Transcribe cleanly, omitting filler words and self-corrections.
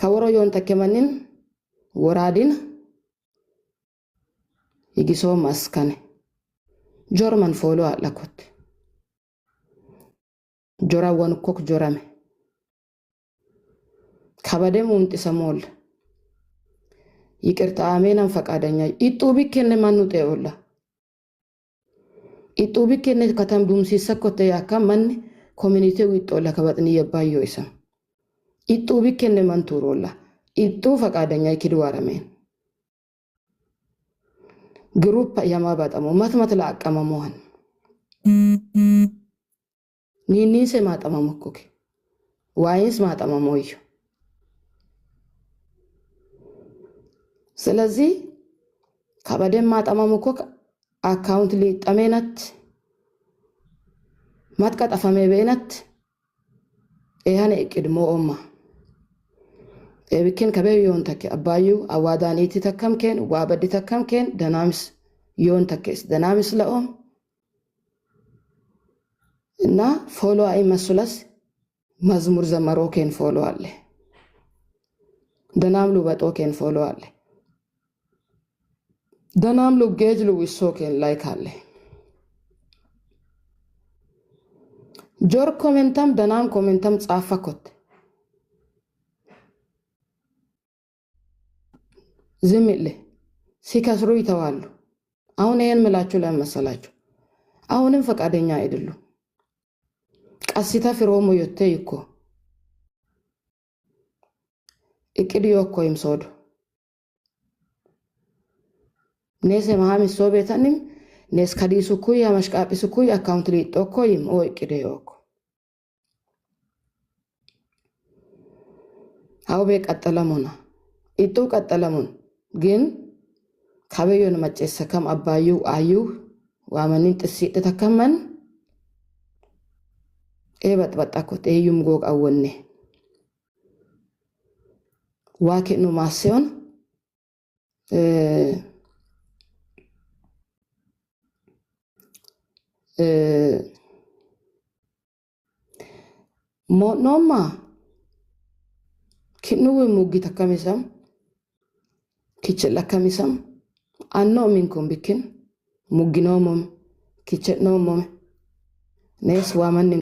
kaworo yon takemanin woradin igiso maskane jorman folo alakot jora won kok jorame kabade munti samol ይቅርታ አሜናን ፈቃደኛ ኢጡቢከነ ማኑጤ ወላ ኢጡቢከነ ከተም ዱም ሲሰኮተ ያካማን ኮሚኒቲ ዊጦላ ከበጥኒ የባዮ ይሰም ኢጡቢከነ ማንቱር ወላ ኢጡ ፈቃደኛ ይክድዋረሜን ግሩፕ ያማባጣሞ ማትማት ላቀማሞን ኒኒሴ ማጣማሞኮክ ዋይንስ ማጣማሞዩ ስለዚህ ከበደም ማጣማሞኮ አካውንት ሊጠመናት ማትቀጣፈመ በእናት እያነ እቅድሞ ኦማ እብከን ከበዩ ይonተከ አባዩ አዋዳኒቲ ተከምከን ዋበዲ ተከምከን ደናምስ ይonተከስ ደናምስ ለኦም እና ፎሎ አይ መስለስ መዝሙር ዘመሮከን ፎሎ አለ ደናምሉ በጦከን ፎሎ አለ ደናምሉ ጌጅሉ ዊሶከን ላይክ አለ ጆር ኮሜንታም ደናም ኮሜንታም ጻፈኮት ዝምለ ሲከስሩ ይተዋሉ አሁን ይሄን ምላችሁ ለመሰላችሁ አሁንም ፈቃደኛ አይደሉ ቀሲታ ፍሮሞ ይተይኮ እቅዲዮ ኮይም ሶዶ nese mahami sobetanim nes kadisu kuy amashqapisu kuy account li tokkoyim o iqideyoko awbe qattalamona itu qattalamun ግን ካበዮን ማጨሰከም አባዩ አዩ ዋማንን ጥሲት ተከመን ኤበጥበጣኮት ኤዩም ጎግ አወኔ ዋከኑ ማሲዮን ሞኖማ kinuwe mugi takamisam kichela kamisam anno minkum bikin muginomom kichetnomom nes wamanin